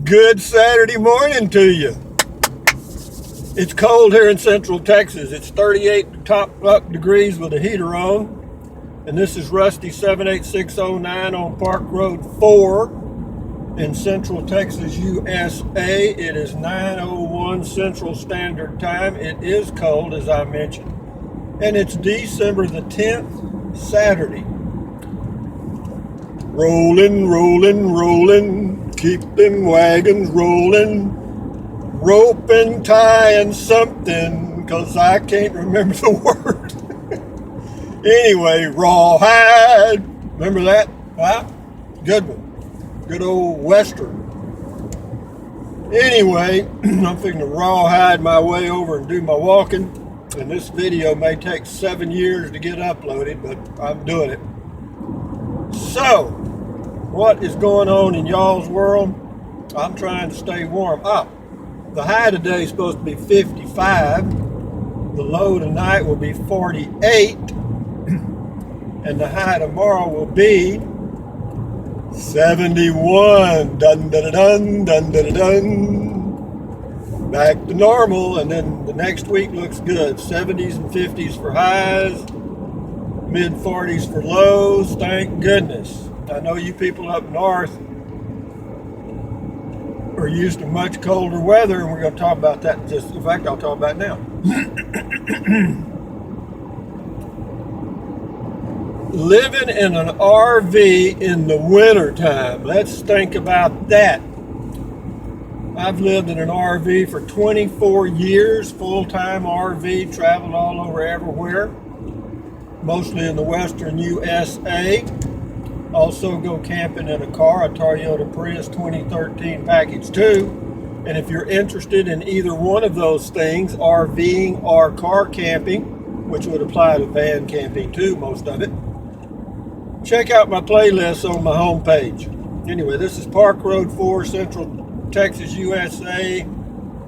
Good Saturday morning to you. It's cold here in Central Texas. It's 38 top up degrees with the heater on. And this is Rusty 78609 on Park Road 4 in Central Texas, USA. It is 9:01 Central Standard Time. It is cold, as I mentioned. And it's December the 10th, Saturday. Rolling, rolling, rolling, keep them wagons rolling, roping, tying something, 'cause I can't remember the word. Anyway, rawhide, remember that? Huh? Good one. Good old Western. Anyway, I'm fixing to rawhide my way over and do my walking, and this video may take 7 years to get uploaded, but I'm doing it. So, what is going on in y'all's world? I'm trying to stay warm. The high today is supposed to be 55. The low tonight will be 48. And the high tomorrow will be 71. Dun dun dun dun dun dun. Back to normal, and then the next week looks good. 70s and 50s for highs, mid 40s for lows. Thank goodness. I know you people up north are used to much colder weather, and we're going to talk about that. In fact, I'll talk about it now. Living in an RV in the wintertime. Let's think about that. I've lived in an RV for 24 years, full-time RV, traveled all over everywhere, mostly in the western USA. Also go camping in a car, a Toyota Prius 2013 Package 2. And if you're interested in either one of those things, RVing or car camping, which would apply to van camping too, most of it, check out my playlist on my homepage. Anyway, this is Park Road 4, Central Texas, USA.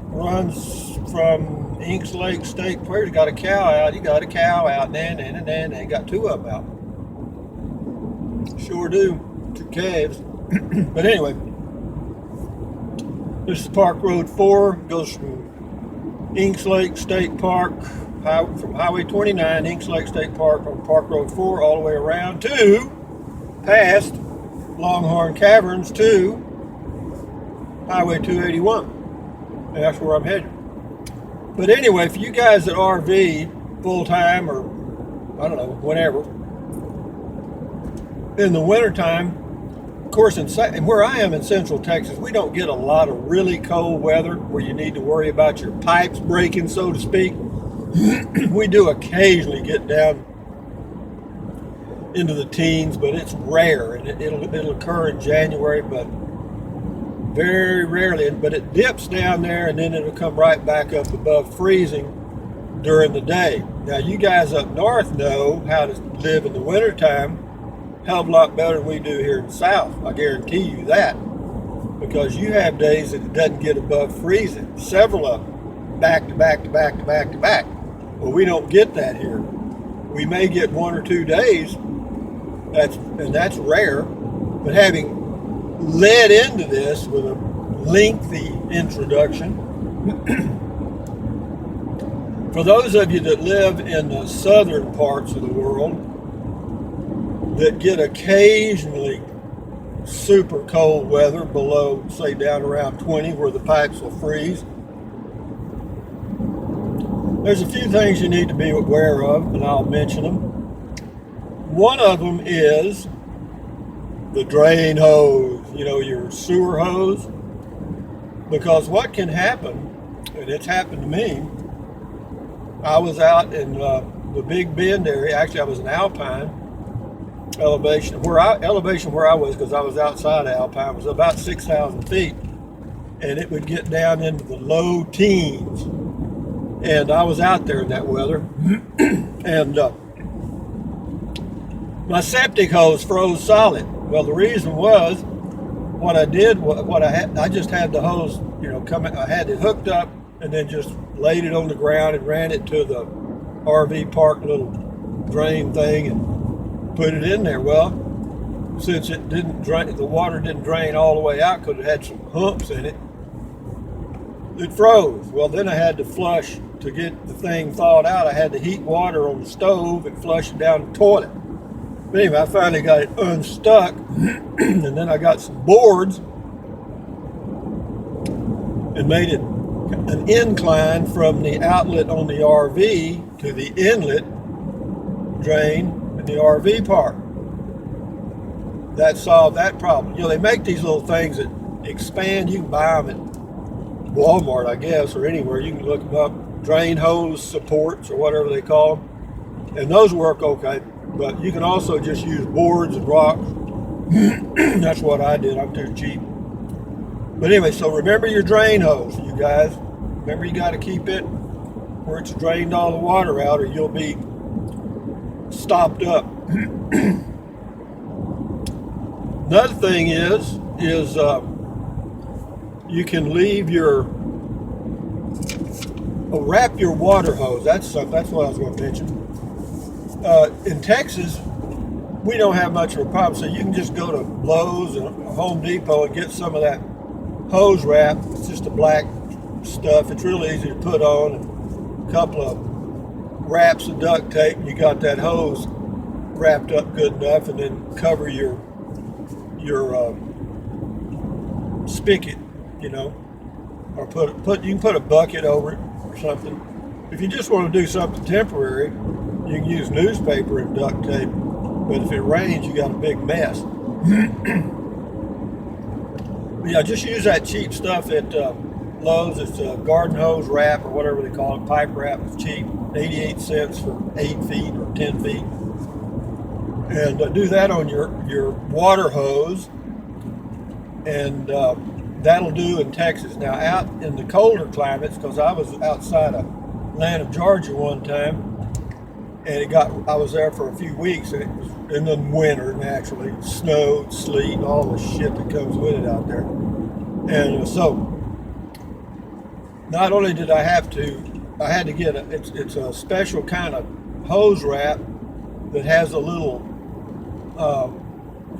Runs from Inks Lake State Park. You got a cow out. You got a cow out. They got two of them out. Sure do. Two calves. But anyway, this is Park Road 4. Goes from Inks Lake State Park, from Highway 29, Inks Lake State Park on Park Road 4, all the way around to past Longhorn Caverns to Highway 281. And that's where I'm headed. But anyway, for you guys that RV full-time or, I don't know, whatever, in the wintertime, of course, where I am in Central Texas, we don't get a lot of really cold weather where you need to worry about your pipes breaking, so to speak. We do occasionally get down into the teens, but it's rare, and it'll occur in January, but very rarely. But it dips down there, and then it'll come right back up above freezing during the day. Now, you guys up north know how to live in the wintertime hell of a lot better than we do here in the south. I guarantee you that, because you have days that it doesn't get above freezing, several of them, back to back to back to back to back. Well, we don't get that here. We may get 1 or 2 days, that's rare. But having led into this with a lengthy introduction, for those of you that live in the southern parts of the world that get occasionally super cold weather below, say, down around 20, where the pipes will freeze, there's a few things you need to be aware of, and I'll mention them. One of them is the drain hose, your sewer hose. Because what can happen, and it's happened to me, I was out in the Big Bend area. Actually, I was in Alpine. Elevation where I was, because I was outside of Alpine, was about 6,000 feet. And it would get down into the low teens. And I was out there in that weather, and my septic hose froze solid. Well, the reason was, what I did, I just had the hose, I had it hooked up, and then just laid it on the ground and ran it to the RV park little drain thing and put it in there. Well, since it didn't drain, the water didn't drain all the way out because it had some humps in it, it froze. Well, then I had to flush to get the thing thawed out. I had to heat water on the stove and flush it down the toilet. But anyway, I finally got it unstuck, and then I got some boards and made it an incline from the outlet on the RV to the inlet drain in the RV park. That solved that problem. You know, they make these little things that expand. You can buy them at Walmart, I guess, or anywhere. You can look them up. Drain hose supports or whatever they call them. And those work okay. But you can also just use boards and rocks. That's what I did. I'm too cheap. But anyway, so remember your drain hose, you guys. Remember, you got to keep it where it's drained all the water out, or you'll be stopped up. Another thing is you can leave your wrap your water hose. That's what I was going to mention. In Texas, we don't have much of a problem, so you can just go to Lowe's and Home Depot and get some of that hose wrap. It's just a black stuff. It's really easy to put on, and a couple of wraps of duct tape, and you got that hose wrapped up good enough, and then cover your spigot, you know, or you can put a bucket over it or something. If you just want to do something temporary, you can use newspaper and duct tape, but if it rains, you got a big mess. Yeah, just use that cheap stuff at Lowe's. It's a garden hose wrap or whatever they call it, pipe wrap. It's cheap, 88 cents for 8 feet or 10 feet. And do that on your water hose, and that'll do in Texas. Now, out in the colder climates, because I was outside of Atlanta, Georgia one time, and I was there for a few weeks, and it was in the winter, naturally, snow, sleet, and all the shit that comes with it out there. And so, not only did I had to get it's a special kind of hose wrap that has a little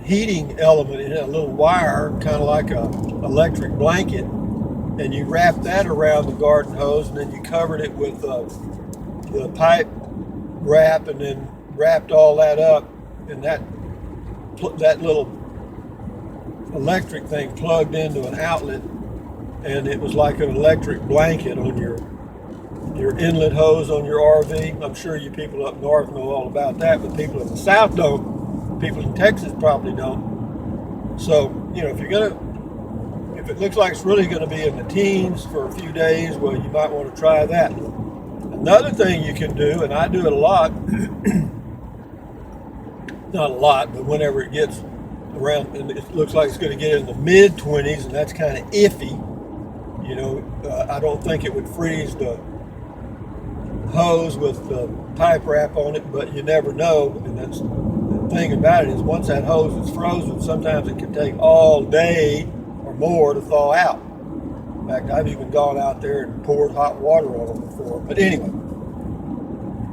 heating element in it, a little wire, kind of like a electric blanket, and you wrap that around the garden hose, and then you covered it with the pipe wrap, and then wrapped all that up, and that little electric thing plugged into an outlet, and it was like an electric blanket on your inlet hose on your RV. I'm sure you people up north know all about that, but people in the south don't. People in Texas probably don't. So, you know, if it looks like it's really going to be in the teens for a few days, well, you might want to try that. Another thing you can do, and I do it a lot, not a lot, but whenever it gets around, and it looks like it's going to get in the mid-20s, and that's kind of iffy. You know, I don't think it would freeze the hose with the pipe wrap on it, but you never know. And that's the thing about it, is once that hose is frozen, sometimes it can take all day or more to thaw out. In fact, I've even gone out there and poured hot water on them before. But anyway,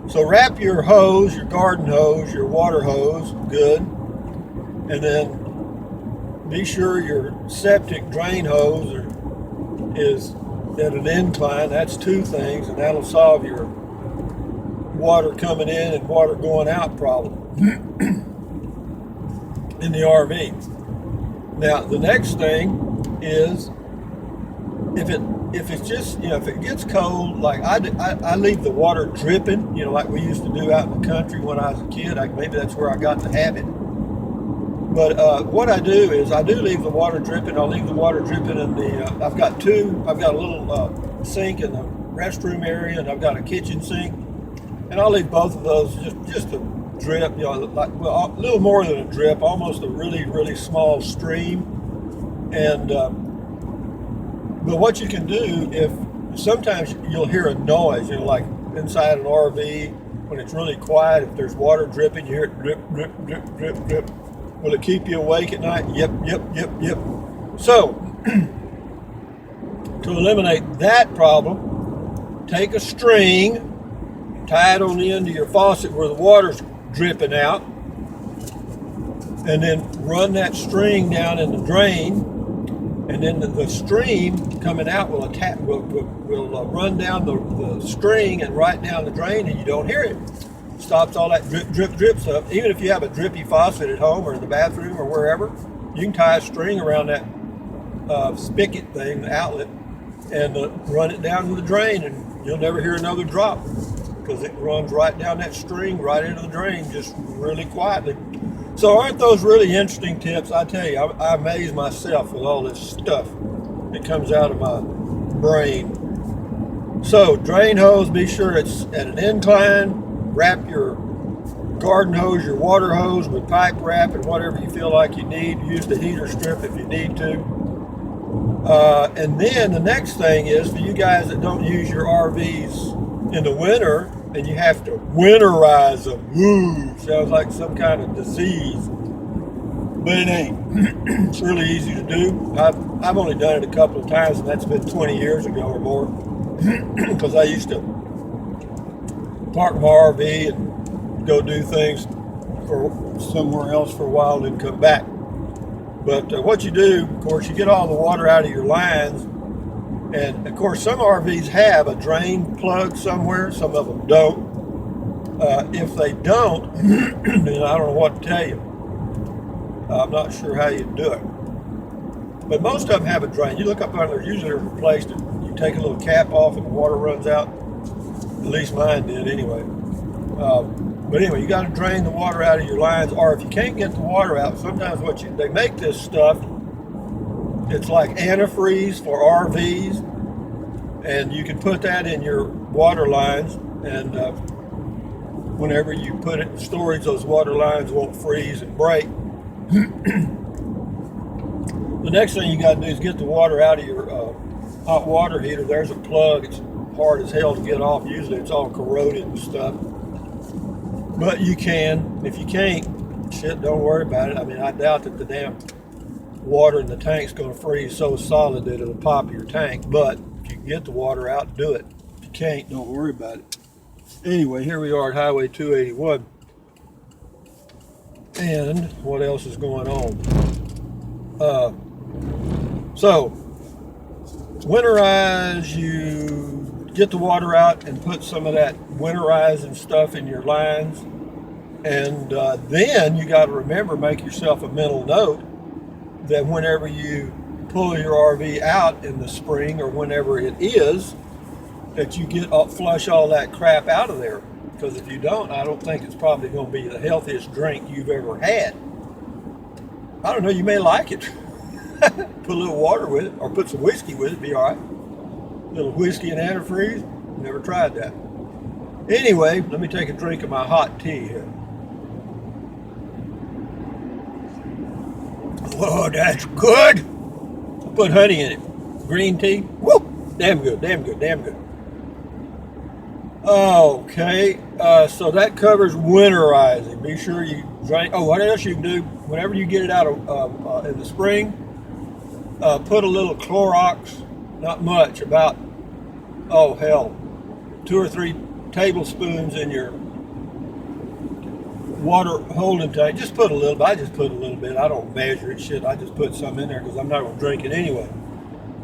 so wrap your hose, your garden hose, your water hose good, and then be sure your septic drain hose is at an incline. That's 2 things, and that'll solve your water coming in and water going out problem in the RV. Now, the next thing is, if it's just, you know, if it gets cold, like I leave the water dripping, you know, like we used to do out in the country when I was a kid. Maybe that's where I got the habit. But what I do is I do leave the water dripping. I'll leave the water dripping in the, I've got a little sink in the restroom area, and I've got a kitchen sink. And I'll leave both of those just a drip, you know, like, well, a little more than a drip, almost a really, really small stream. And, but what you can do, if sometimes you'll hear a noise, you know, like inside an RV, when it's really quiet, if there's water dripping, you hear it drip, drip, drip, drip, drip. Will it keep you awake at night? Yep, yep, yep, yep. So, to eliminate that problem, take a string, tie it on the end of your faucet where the water's dripping out, and then run that string down in the drain, and then the stream coming out will run down the string and right down the drain, and you don't hear it. Stops all that drip stuff. Even if you have a drippy faucet at home or in the bathroom or wherever, you can tie a string around that spigot thing, the outlet, and run it down to the drain, and you'll never hear another drop because it runs right down that string, right into the drain, just really quietly. So aren't those really interesting tips? I tell you, I amaze myself with all this stuff that comes out of my brain. So drain hose, be sure it's at an incline. Wrap your garden hose, your water hose with pipe wrap and whatever you feel like you need. Use the heater strip if you need to. And then the next thing is for you guys that don't use your RVs in the winter and you have to winterize them. Woo! Sounds like some kind of disease. But it ain't. It's really easy to do. I've only done it a couple of times, and that's been 20 years ago or more. Because I used to park my RV and go do things for somewhere else for a while and then come back. But what you do, of course, you get all the water out of your lines, and of course some RVs have a drain plug somewhere, some of them don't. If they don't, then I don't know what to tell you. I'm not sure how you do it. But most of them have a drain. You look up under, usually they're replaced, and you take a little cap off and the water runs out. At least mine did anyway. But anyway, you got to drain the water out of your lines, or if you can't get the water out, sometimes they make this stuff, it's like antifreeze for RVs, and you can put that in your water lines, and whenever you put it in storage, those water lines won't freeze and break. The next thing you got to do is get the water out of your hot water heater. There's a plug. It's hard as hell to get off. Usually it's all corroded and stuff. But you can. If you can't, shit, don't worry about it. I mean, I doubt that the damn water in the tank's going to freeze so solid that it'll pop your tank. But if you can get the water out, do it. If you can't, don't worry about it. Anyway, here we are at Highway 281. And what else is going on? So, winterize, you get the water out and put some of that winterizing stuff in your lines. And then you got to remember, make yourself a mental note that whenever you pull your RV out in the spring or whenever it is, that you flush all that crap out of there. Because if you don't, I don't think it's probably going to be the healthiest drink you've ever had. I don't know, you may like it. Put a little water with it, or put some whiskey with it, be all right. A little whiskey and antifreeze, never tried that. Anyway, let me take a drink of my hot tea here. Oh, that's good. I put honey in it. Green tea, woo, damn good, damn good, damn good. Okay, so that covers winterizing. Be sure you drain. Oh, what else you can do? Whenever you get it out of in the spring, put a little Clorox, not much, about 2 or 3 tablespoons in your water holding tank. Just put a little bit. I just put a little bit. I don't measure it, shit. I just put some in there because I'm not going to drink it anyway.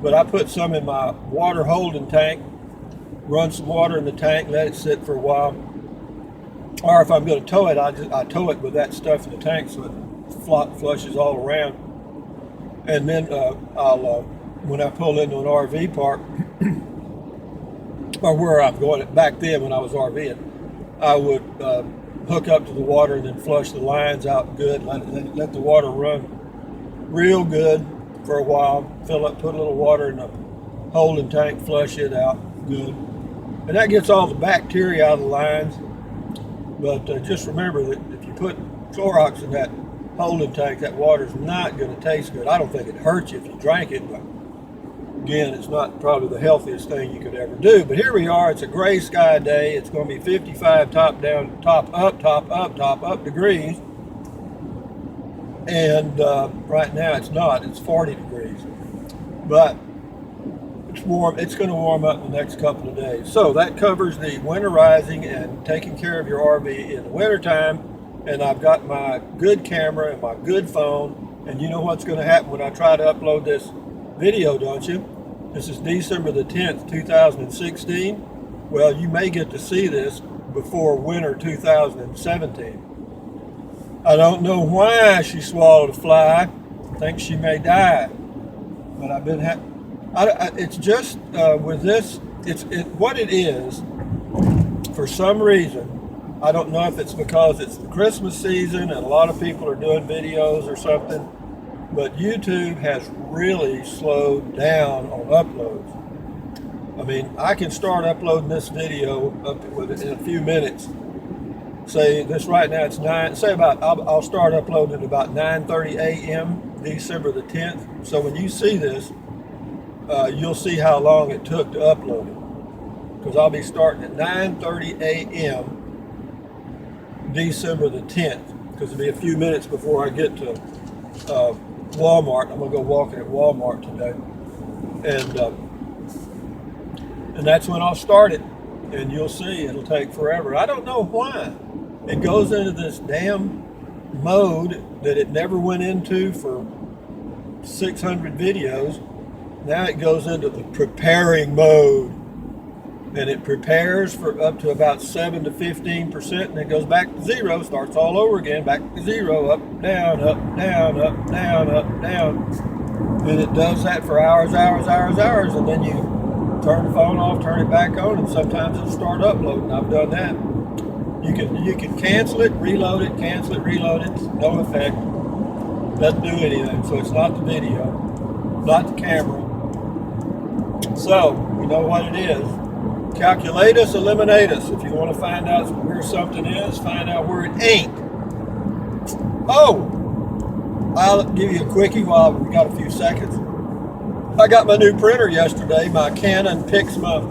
But I put some in my water holding tank. Run some water in the tank, let it sit for a while. Or if I'm going to tow it, I tow it with that stuff in the tank so it flushes all around. And then when I pull into an RV park, or where I'm going, back then when I was RVing, I would hook up to the water and then flush the lines out good. Let the water run real good for a while. Fill up, put a little water in the holding tank, flush it out good. And that gets all the bacteria out of the lines. But just remember that if you put Clorox in that holding tank, that water's not going to taste good. I don't think it hurts you if you drank it, but again, it's not probably the healthiest thing you could ever do. But here we are. It's a gray sky day. It's going to be 55 top up degrees. And right now it's not. It's 40 degrees. But it's warm. It's going to warm up in the next couple of days. So that covers the winterizing and taking care of your RV in the wintertime. and I've got my good camera and my good phone, and you know what's going to happen when I try to upload this video, don't you? This is December the 10th, 2016. Well, you may get to see this before winter 2017. I don't know why she swallowed a fly. I think she may die. But I've been it's just with this, what it is, for some reason, I don't know if it's because it's the Christmas season and a lot of people are doing videos or something, but YouTube has really slowed down on uploads. I mean, I can start uploading this video up in a few minutes. Say this right now, it's I'll start uploading at about 9:30 a.m. December the 10th. So when you see this, you'll see how long it took to upload it. Because I'll be starting at 9:30 a.m. December the 10th. Because it'll be a few minutes before I get to Walmart. I'm going to go walking at Walmart today. And that's when I'll start it. And you'll see it'll take forever. I don't know why. It goes into this damn mode that it never went into for 600 videos. Now it goes into the preparing mode. And it prepares for up to about 7 to 15%, and it goes back to zero, starts all over again, back to zero, up, down, up, down, up, down, up, down. And it does that for hours, and then you turn the phone off, turn it back on, and sometimes it'll start uploading. I've done that. You can cancel it, reload it, cancel it, reload it, no effect. Doesn't do anything, so it's not the video, not the camera. So, we know what it is. Calculatus, eliminatus. If you want to find out where something is, find out where it ain't. Oh, I'll give you a quickie while we got a few seconds. I got my new printer yesterday, my Canon Pixma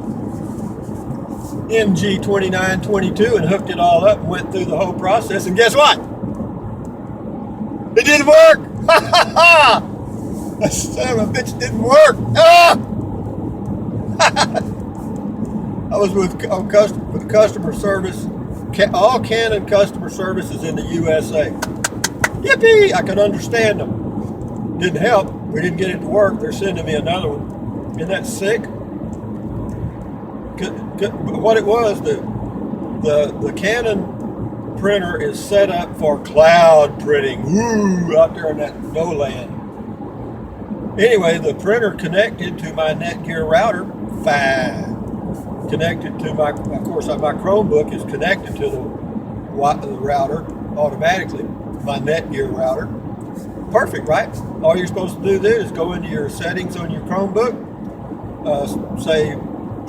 MG2922, and hooked it all up and went through the whole process, and guess what? It didn't work! Ha ha ha! That son of a bitch didn't work! Ah! I was with customer service. All Canon customer service is in the USA. Yippee! I could understand them. Didn't help. We didn't get it to work. They're sending me another one. Isn't that sick? What it was, the Canon printer is set up for cloud printing. Woo! Out there in that no land. Anyway, the printer connected to my Netgear router. Fine. Connected to my Chromebook is connected to the router automatically, my Netgear router. Perfect, right? All you're supposed to do then is go into your settings on your Chromebook, say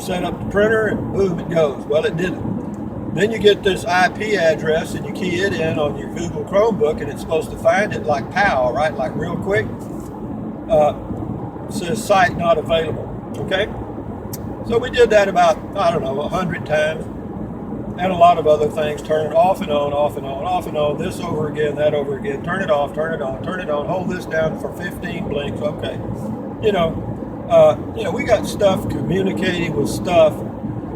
set up the printer, and boom, it goes. Well, it didn't. Then you get this IP address and you key it in on your Google Chromebook, and it's supposed to find it like pow, right? Like real quick. It says site not available. Okay? So we did that about, 100 times, and a lot of other things. Turn it off and on, off and on, off and on, this over again, that over again, turn it off, turn it on, turn it on, hold this down for 15 blinks, okay. We got stuff communicating with stuff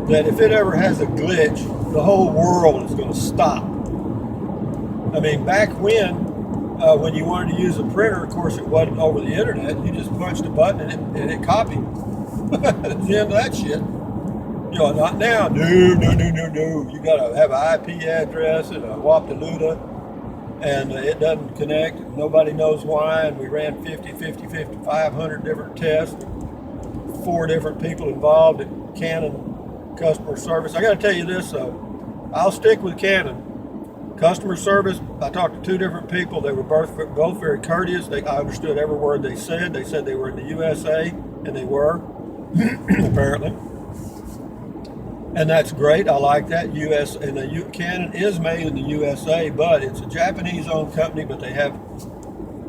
that if it ever has a glitch, the whole world is going to stop. I mean, back when you wanted to use a printer, of course it wasn't over the internet, you just punched a button and it copied. That's the end of that shit. Not now. No. You gotta have an IP address and a Waptaluda, and it doesn't connect. Nobody knows why, and we ran 500 different tests. 4 different people involved at Canon customer service. I gotta tell you this though, I'll stick with Canon. Customer service, I talked to 2 different people. They were both very courteous. I understood every word they said. They said they were in the USA, and they were. Apparently, and that's great. I like that. Canon is made in the USA, but it's a Japanese-owned company. But they have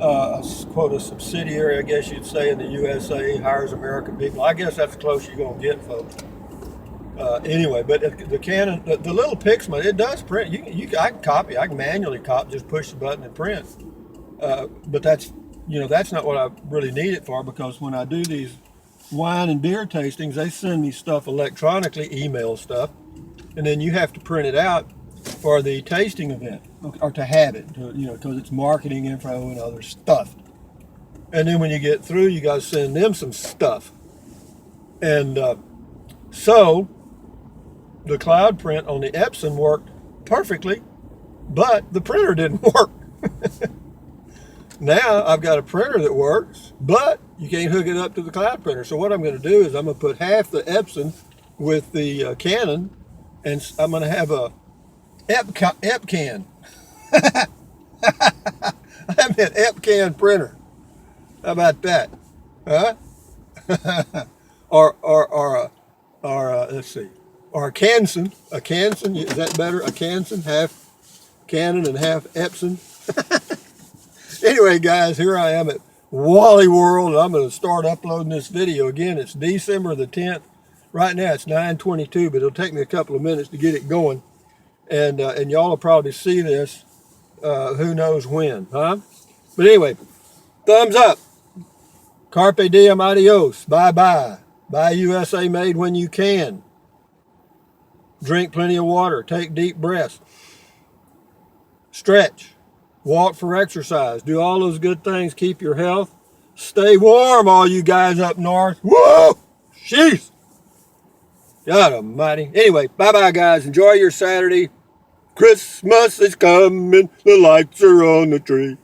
a subsidiary, I guess you'd say, in the USA. Hires American people. I guess that's the close you're gonna get, folks. Anyway, but the Canon, the little Pixma, it does print. I can copy. I can manually copy. Just push the button and print. But that's not what I really need it for, because when I do these wine and beer tastings, they send me stuff electronically, email stuff, and then you have to print it out for the tasting event. or to have it, because it's marketing info and other stuff. And then when you get through, you got to send them some stuff. And so the cloud print on the Epson worked perfectly, but the printer didn't work. Now I've got a printer that works, but you can't hook it up to the cloud printer. So what I'm going to do is I'm going to put half the Epson with the Canon, and I'm going to have a EpCan. I have an EpCan printer. How about that? Huh? or let's see. Or a Canson. A Canson, is that better? A Canson, half Canon and half Epson. Anyway, guys, here I am at Wally World. I'm going to start uploading this video. Again, it's December the 10th. Right now it's 9:22, but it'll take me a couple of minutes to get it going. And y'all will probably see this who knows when, huh? But anyway, thumbs up. Carpe diem, adios. Bye-bye. Buy USA made when you can. Drink plenty of water. Take deep breaths. Stretch. Walk for exercise. Do all those good things. Keep your health. Stay warm, all you guys up north. Whoa! Jeez! God almighty. Anyway, bye-bye, guys. Enjoy your Saturday. Christmas is coming. The lights are on the tree.